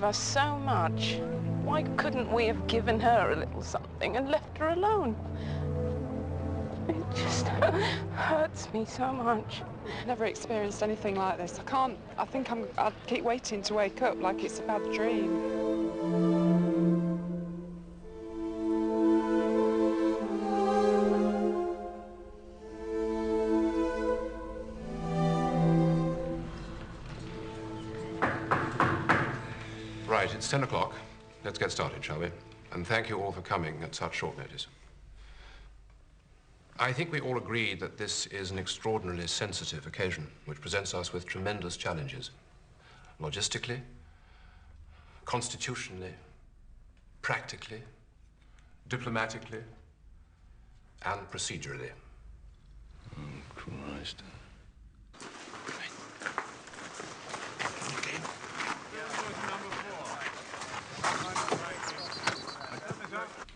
gave us so much. Why couldn't we have given her a little something and left her alone? It just hurts me so much. Never experienced anything like this. I think I'll keep waiting to wake up like it's a bad dream. Right, it's 10 o'clock. Let's get started, shall we? And thank you all for coming at such short notice. I think we all agree that this is an extraordinarily sensitive occasion, which presents us with tremendous challenges. Logistically, constitutionally, practically, diplomatically, and procedurally. Oh, Christ.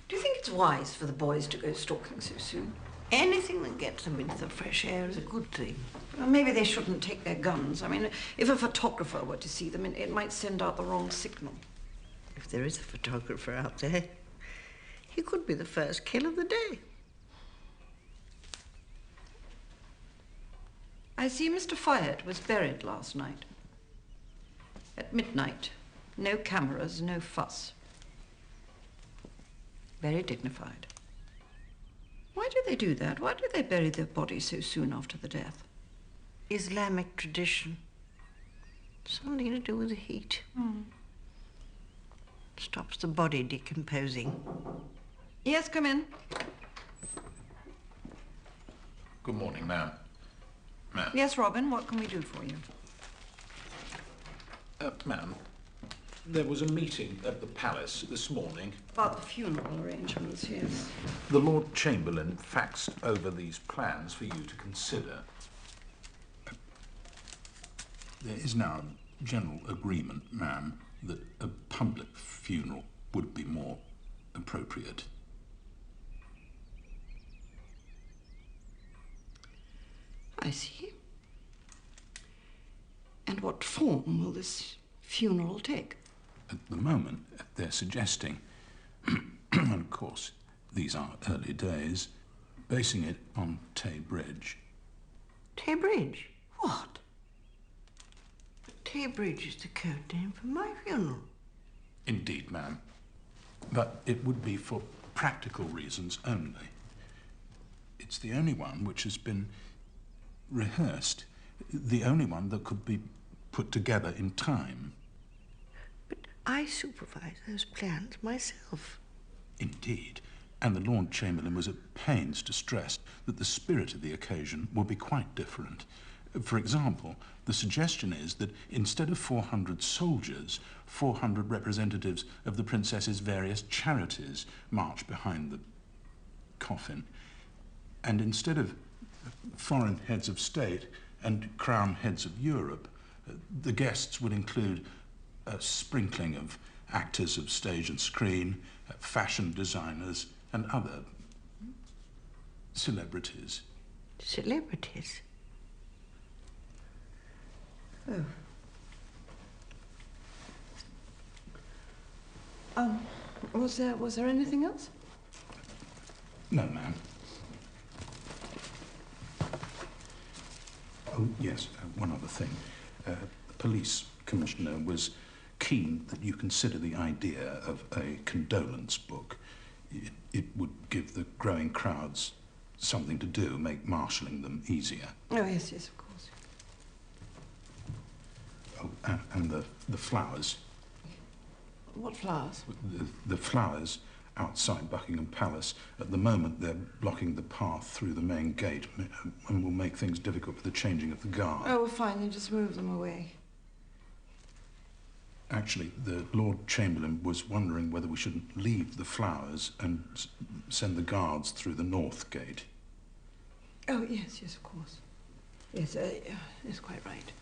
Do you think it's wise for the boys to go stalking so soon? Anything that gets them into the fresh air is a good thing. Well, maybe they shouldn't take their guns. I mean, if a photographer were to see them, it might send out the wrong signal. If there is a photographer out there, he could be the first kill of the day. I see Mr. Fyatt was buried last night. At midnight. No cameras, no fuss. Very dignified. Why do they do that? Why do they bury their bodies so soon after the death? Islamic tradition. Something to do with the heat. Stops the body decomposing. Yes, come in. Good morning, ma'am. Ma'am. Yes, Robin, what can we do for you? Ma'am, there was a meeting at the palace this morning. About the funeral arrangements, yes. The Lord Chamberlain faxed over these plans for you to consider. There is now general agreement, ma'am, that a public funeral would be more appropriate. I see. And what form will this funeral take? At the moment, they're suggesting, and of course, these are early days, basing it on Tay Bridge. Tay Bridge? What? Tay Bridge is the code name for my funeral. Indeed, ma'am. But it would be for practical reasons only. It's the only one which has been rehearsed, the only one that could be put together in time. But I supervise those plans myself. Indeed. And the Lord Chamberlain was at pains to stress that the spirit of the occasion will be quite different. For example, the suggestion is that instead of 400 soldiers, 400 representatives of the princess's various charities march behind the coffin. And instead of foreign heads of state and crown heads of Europe, the guests would include a sprinkling of actors of stage and screen, fashion designers, and other celebrities. Celebrities? Oh. Was there anything else? No, ma'am. Oh, yes, one other thing. The police commissioner was keen that you consider the idea of a condolence book. It would give the growing crowds something to do, make marshalling them easier. Oh, yes, yes, of course. Oh, and the flowers. What flowers? The flowers outside Buckingham Palace. At the moment, they're blocking the path through the main gate and will make things difficult for the changing of the guard. Oh, well, fine, then just move them away. Actually, the Lord Chamberlain was wondering whether we shouldn't leave the flowers and send the guards through the north gate. Oh, yes, yes, of course. Yes, that's quite right.